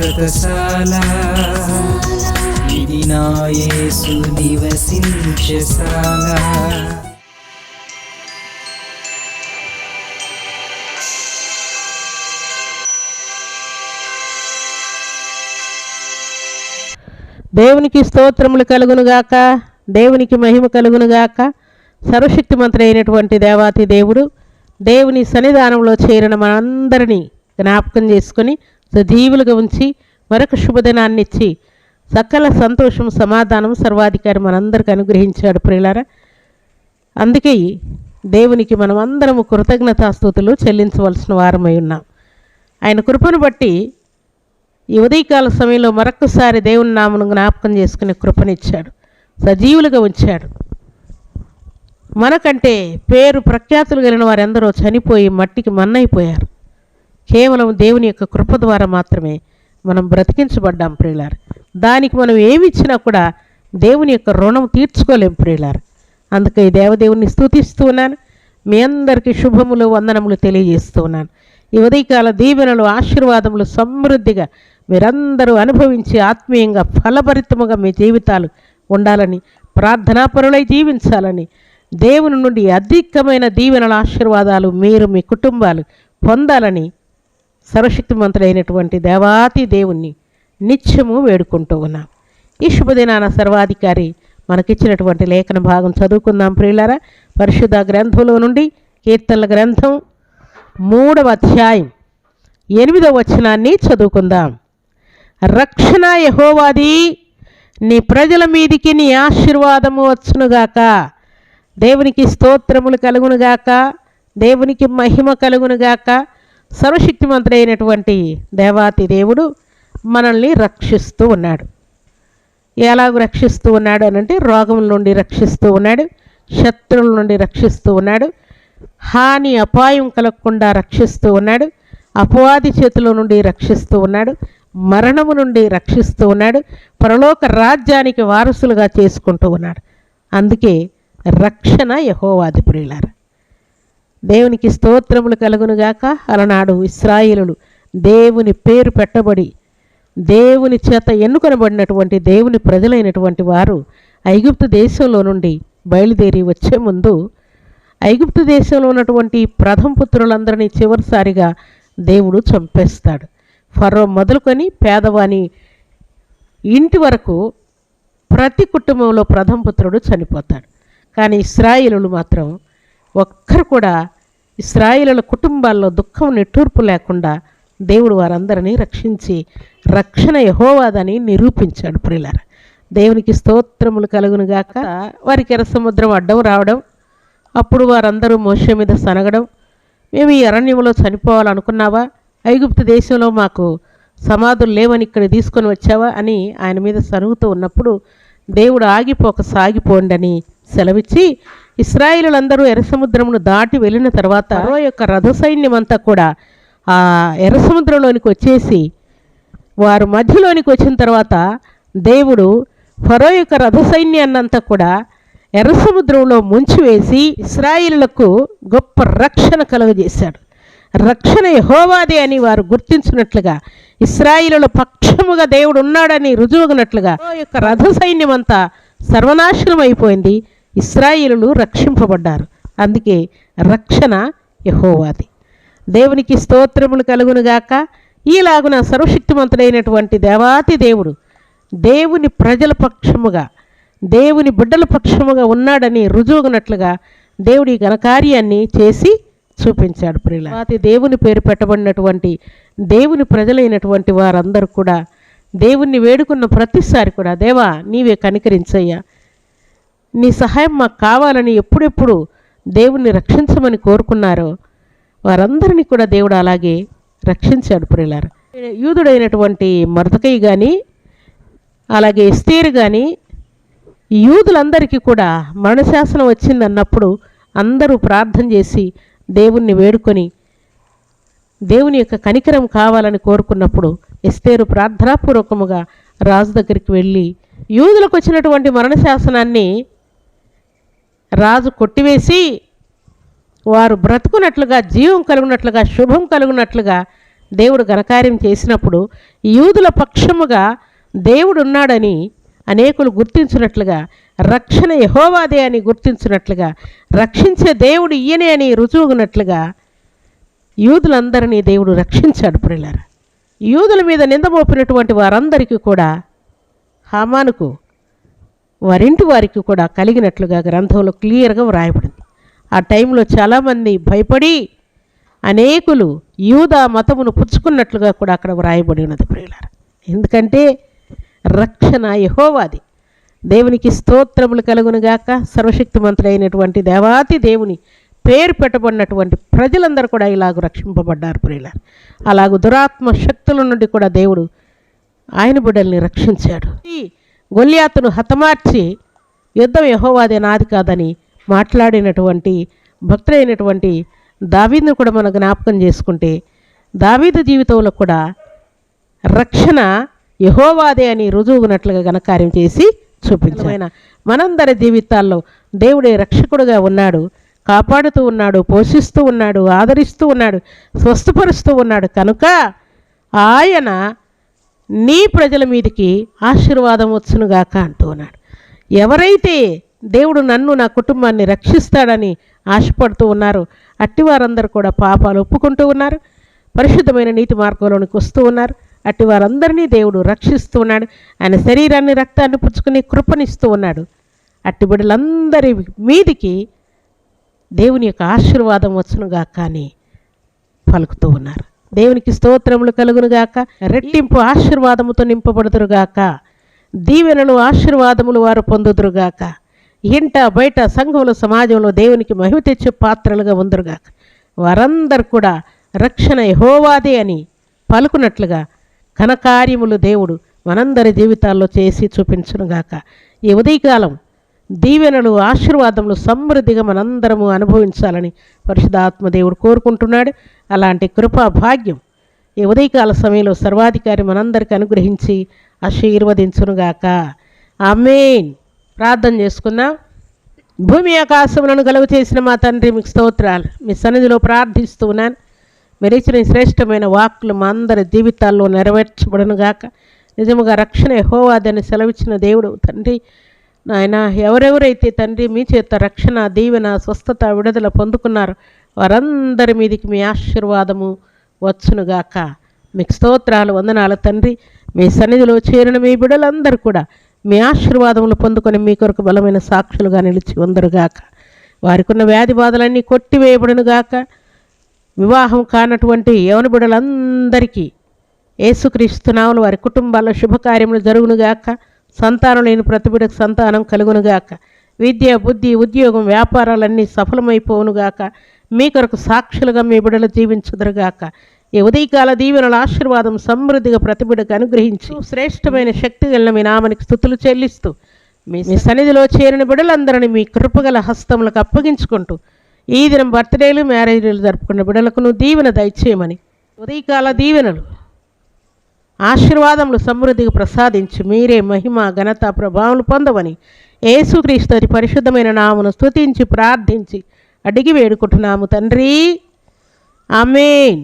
శాశ్వతశాల ఇది నా యేసు నివసించశాల. దేవునికి స్తోత్రములు కలుగునుగాక, దేవునికి మహిమ కలుగునుగాక. సర్వశక్తిమంతుడు అయినటువంటి దేవాతి దేవుడు దేవుని సన్నిధానంలో చేరిన మనందరినీ జ్ఞాపకం చేసుకొని సజీవులుగా ఉంచి మరొక శుభదినాన్ని ఇచ్చి సకల సంతోషం సమాధానం సర్వాధికారి మనందరికీ అనుగ్రహించాడు ప్రియులారా. అందుకే దేవునికి మనం అందరము కృతజ్ఞతాస్తుతులు చెల్లించవలసిన వారమై ఉన్నాం. ఆయన కృపను బట్టి ఈ ఉదయకాల సమయంలో మరొకసారి దేవుని నామను జ్ఞాపకం చేసుకునే కృపనిచ్చాడు, సజీవులుగా ఉంచాడు. మనకంటే పేరు ప్రఖ్యాతులు కలిగిన వారెందరో చనిపోయి మట్టికి మన్నైపోయారు. కేవలం దేవుని యొక్క కృప ద్వారా మాత్రమే మనం బ్రతికించబడ్డాం ప్రియులారు. దానికి మనం ఏమి ఇచ్చినా కూడా దేవుని యొక్క రుణం తీర్చుకోలేం ప్రియులారు. అందుకే ఈ దేవదేవుని స్తుతిస్తూ ఉన్నాను. మీ అందరికీ శుభములు వందనములు తెలియజేస్తూ ఉన్నాను. ఈ ఉదయకాల దీవెనలు ఆశీర్వాదములు సమృద్ధిగా మీరందరూ అనుభవించి ఆత్మీయంగా ఫలభరితముగా మీ జీవితాలు ఉండాలని, ప్రార్థనాపరులై జీవించాలని, దేవుని నుండి అధికమైన దీవెనల ఆశీర్వాదాలు మీరు మీ కుటుంబాలు పొందాలని సర్వశక్తిమంతుడైనటువంటి దేవాతి దేవుణ్ణి నిత్యము వేడుకుంటూ ఉన్నాం. ఈ శుభదినాన సర్వాధికారి మనకిచ్చినటువంటి లేఖన భాగం చదువుకుందాం ప్రియులారా. పరిశుద్ధ గ్రంథంలో నుండి కీర్తనల గ్రంథం 3వ అధ్యాయం 8వ వచనాన్ని చదువుకుందాం. రక్షణ యెహోవాది, నీ ప్రజల మీదికి నీ ఆశీర్వాదము వచ్చునుగాక. దేవునికి స్తోత్రములు కలుగునుగాక, దేవునికి మహిమ కలుగునుగాక. సర్వశక్తిమంతుడైనటువంటి దేవాతి దేవుడు మనల్ని రక్షిస్తూ ఉన్నాడు. ఎలాగ రక్షిస్తూ ఉన్నాడు అనంటే రోగముల నుండి రక్షిస్తూ ఉన్నాడు, శత్రువుల నుండి రక్షిస్తూ ఉన్నాడు, హాని అపాయం కలగకుండా రక్షిస్తూ ఉన్నాడు, అపవాది చేతుల నుండి రక్షిస్తూ ఉన్నాడు, మరణము నుండి రక్షిస్తూ ఉన్నాడు, పరలోక రాజ్యానికి వారసులుగా చేసుకుంటూ ఉన్నాడు. అందుకే రక్షణ యెహోవాది ప్రియులారా. దేవునికి స్తోత్రములు కలుగునుగాక. అలనాడు ఇశ్రాయేలులు దేవుని పేరు పెట్టబడి దేవుని చేత ఎన్నుకొనబడినటువంటి దేవుని ప్రజలైనటువంటి వారు ఐగుప్తు దేశంలో నుండి బయలుదేరి వచ్చే ముందు ఐగుప్తు దేశంలో ఉన్నటువంటి ప్రథమ పుత్రులందరినీ చివరిసారిగా దేవుడు చంపేస్తాడు. ఫరో మొదలుకొని పేదవాని ఇంటి వరకు ప్రతి కుటుంబంలో ప్రథమ పుత్రుడు చనిపోతాడు. కానీ ఇశ్రాయేలులు మాత్రం ఒక్కరు కూడా ఇశ్రాయేలుల కుటుంబాల్లో దుఃఖం నిట్టూర్పు లేకుండా దేవుడు వారందరినీ రక్షించి రక్షణ యెహోవాదని నిరూపించాడు ప్రియులారా. దేవునికి స్తోత్రములు కలుగునుగాక. వారికి ఎర్ర సముద్రం అడ్డం రావడం, అప్పుడు వారందరూ మోషే మీద సనగడం, మేము ఈ అరణ్యంలో చనిపోవాలనుకున్నావా, ఐగుప్తు దేశంలో మాకు సమాధులు లేవని ఇక్కడ తీసుకొని వచ్చావా అని ఆయన మీద సరుగుతూ ఉన్నప్పుడు దేవుడు ఆగిపోక సాగిపోండి అని సెలవిచ్చి ఇశ్రాయేలులందరూ ఎర్ర సముద్రమును దాటి వెళ్ళిన తర్వాత ఫరో యొక్క రథ సైన్యం అంతా కూడా ఆ ఎర్ర సముద్రంలోనికి వచ్చేసి వారు మధ్యలోనికి వచ్చిన తర్వాత దేవుడు ఫరో యొక్క రథ సైన్యాన్నంతా కూడా ఎర్ర సముద్రంలో ముంచివేసి ఇశ్రాయేలులకు గొప్ప రక్షణ కలుగజేశాడు. రక్షణ యెహోవాదే అని వారు గుర్తించినట్లుగా, ఇశ్రాయేలుల పక్షముగా దేవుడు ఉన్నాడని రుజువునట్లుగా ఫరో యొక్క రథ సైన్యం అంతా సర్వనాశనం అయిపోయింది. ఇశ్రాయేలులు రక్షింపబడ్డారు. అందుకే రక్షణ యెహోవాది. దేవునికి స్తోత్రములు కలుగునుగాక. ఈలాగున సర్వశక్తిమంతుడైనటువంటి దేవాతి దేవుడు దేవుని ప్రజల పక్షముగా, దేవుని బిడ్డల పక్షముగా ఉన్నాడని రుజువునట్లుగా దేవుడి ఘనకార్యాన్ని చేసి చూపించాడు ప్రియులారా. దేవుని పేరు పెట్టబడినటువంటి దేవుని ప్రజలైనటువంటి వారందరూ కూడా దేవుణ్ణి వేడుకున్న ప్రతిసారి కూడా దేవా నీవే కనికరించయ్యా, నీ సహాయం మాకు కావాలని ఎప్పుడెప్పుడు దేవుణ్ణి రక్షించమని కోరుకున్నారో వారందరినీ కూడా దేవుడు అలాగే రక్షించాడు ప్రియులారా. యూదుడైనటువంటి మొర్దెకై కానీ అలాగే ఎస్తేరు కానీ యూదులందరికీ కూడా మరణశాసనం వచ్చిందన్నప్పుడు అందరూ ప్రార్థన చేసి దేవుణ్ణి వేడుకొని దేవుని యొక్క కనికరం కావాలని కోరుకున్నప్పుడు ఎస్తేరు ప్రార్థనాపూర్వకముగా రాజు దగ్గరికి వెళ్ళి యూదులకు వచ్చినటువంటి మరణశాసనాన్ని రాజు కొట్టివేసి వారు బ్రతుకున్నట్లుగా, జీవం కలుగునట్లుగా, శుభం కలుగునట్లుగా దేవుడు ఘనకార్యం చేసినప్పుడు యూదుల పక్షముగా దేవుడు ఉన్నాడని అనేకులు గుర్తించినట్లుగా, రక్షణ యెహోవాదే అని గుర్తించినట్లుగా, రక్షించే దేవుడు ఈయనే అని రుజువునట్లుగా యూదులందరినీ దేవుడు రక్షించాడు. ప్రియులారా, యూదుల మీద నింద మోపినటువంటి వారందరికీ కూడా హామానుకు వారింటి వారికి కూడా కలిగినట్లుగా గ్రంథంలో క్లియర్గా వ్రాయబడింది. ఆ టైంలో చాలామంది భయపడి అనేకులు యూదా మతమును పుచ్చుకున్నట్లుగా కూడా అక్కడ వ్రాయబడి ఉన్నది. ప్రియులారా, ఎందుకంటే రక్షణ యెహోవాది. దేవునికి స్తోత్రములు కలుగునుగాక. సర్వశక్తిమంతుడైనటువంటి దేవాతి దేవుని పేరు పెట్టబడినటువంటి ప్రజలందరూ కూడా ఇలాగ రక్షింపబడ్డారు. ప్రియులారా, అలాగూ దురాత్మ శక్తుల నుండి కూడా దేవుడు ఆయన బిడ్డల్ని రక్షించాడు. ఈ గొల్యాతును హతమార్చి యుద్ధం యెహోవాదే నాది కాదని మాట్లాడినటువంటి భక్తుడైనటువంటి దావీదును కూడా మనం జ్ఞాపకం చేసుకుంటే, దావీదు జీవితంలో కూడా రక్షణ యెహోవాదే అని రుజువునట్లుగా ఘనకార్యం చేసి చూపించాడు. మనందరి జీవితాల్లో దేవుడే రక్షకుడుగా ఉన్నాడు, కాపాడుతూ ఉన్నాడు, పోషిస్తూ ఉన్నాడు, ఆదరిస్తూ ఉన్నాడు, స్వస్థపరుస్తూ ఉన్నాడు. కనుక ఆయన నీ ప్రజల మీదకి ఆశీర్వాదం వచ్చునుగాక అంటూ ఉన్నాడు. ఎవరైతే దేవుడు నన్ను నా కుటుంబాన్ని రక్షిస్తాడని ఆశపడుతూ ఉన్నారో అట్టి వారందరూ కూడా పాపాలు ఒప్పుకుంటూ ఉన్నారు, పరిశుద్ధమైన నీతి మార్గంలోనికి వస్తూ ఉన్నారు. అట్టి వారందరినీ దేవుడు రక్షిస్తూ ఉన్నాడు. ఆయన శరీరాన్ని రక్తాన్ని పుచ్చుకుని కృపనిస్తూ ఉన్నాడు. అట్టి బిడ్డలందరి మీదికి దేవుని యొక్క ఆశీర్వాదం వచ్చునుగాక అని పలుకుతూ ఉన్నారు. దేవునికి స్తోత్రములు కలుగునుగాక. రెట్టింపు ఆశీర్వాదముతో నింపబడుదురుగాక. దీవెనలు ఆశీర్వాదములు వారు పొందుదురుగాక. ఇంట బయట సంఘంలో సమాజంలో దేవునికి మహిమ తెచ్చే పాత్రలుగా ఉందరుగాక. వారందరూ కూడా రక్షణ యెహోవాదే అని పలుకున్నట్లుగా ఘనకార్యములు దేవుడు మనందరి జీవితాల్లో చేసి చూపించునుగాక. ఈ ఉదయకాలం దీవెనలు ఆశీర్వాదములు సమృద్ధిగా మనందరము అనుభవించాలని పరిశుద్ధాత్మ దేవుడు కోరుకుంటున్నాడు. అలాంటి కృపా భాగ్యం ఈ ఉదయకాల సమయంలో సర్వాధికారి మనందరికీ అనుగ్రహించి ఆశీర్వదించునుగాక. ఆమేన్. ప్రార్థన చేసుకుందాం. భూమి ఆకాశములను కలుగు చేసిన మా తండ్రి, మీకు స్తోత్రాలు. మీ సన్నిధిలో ప్రార్థిస్తూ ఉన్నాను. మీరు ఇచ్చిన శ్రేష్టమైన వాక్కులు మా అందరి జీవితాల్లో నెరవేర్చబడునుగాక. నిజముగా రక్షణ యెహోవాదని సెలవిచ్చిన దేవుడు తండ్రి నాయన, ఎవరెవరైతే తండ్రి మీ చేత రక్షణ, దీవెన, స్వస్థత, విడుదల పొందుకున్నారు వారందరి మీదికి మీ ఆశీర్వాదము వచ్చునుగాక. మీకు స్తోత్రాలు, వందనాలు తండ్రి. మీ సన్నిధిలో చేరిన మీ బిడ్డలందరూ కూడా మీ ఆశీర్వాదములు పొందుకొని మీ కొరకు బలమైన సాక్షులుగా నిలిచి ఉందరుగాక. వారికి ఉన్న వ్యాధి బాధలన్నీ కొట్టివేయబడునుగాక. వివాహం కానటువంటి యవన బిడ్డలందరికీ యేసుక్రీస్తు నామమున వారి కుటుంబాల్లో శుభకార్యములు జరుగునుగాక. సంతానం లేని ప్రతి బిడ్డకు సంతానం కలుగునుగాక. విద్య, బుద్ధి, ఉద్యోగం, వ్యాపారాలన్నీ సఫలమైపోవునుగాక. మీ కొరకు సాక్షులుగా మీ బిడ్డలు జీవించుదురుగాక. ఈ ఉదయకాల దీవెనల ఆశీర్వాదం సమృద్ధిగా ప్రతి బిడ్డకు అనుగ్రహించి శ్రేష్టమైన శక్తి కలిగిన మీ నామానికి స్తుతులు చెల్లిస్తూ మీ సన్నిధిలో చేరిన బిడ్డలందరినీ మీ కృపగల హస్తములకు అప్పగించుకుంటూ ఈ దినం బర్త్డేలు, మ్యారేజ్లు జరుపుకున్న బిడ్డలకు దీవెన దయచేయమని, ఉదయకాల దీవెనలు ఆశీర్వాదములు సమృద్ధిగా ప్రసాదించి మీరే మహిమ, ఘనత, ప్రభావములు పొందవని యేసుక్రీస్తు అతి పరిశుద్ధమైన నామమును స్తుతించి ప్రార్థించి అడిగి వేడుకుంటున్నాము తండ్రి. ఆమేన్.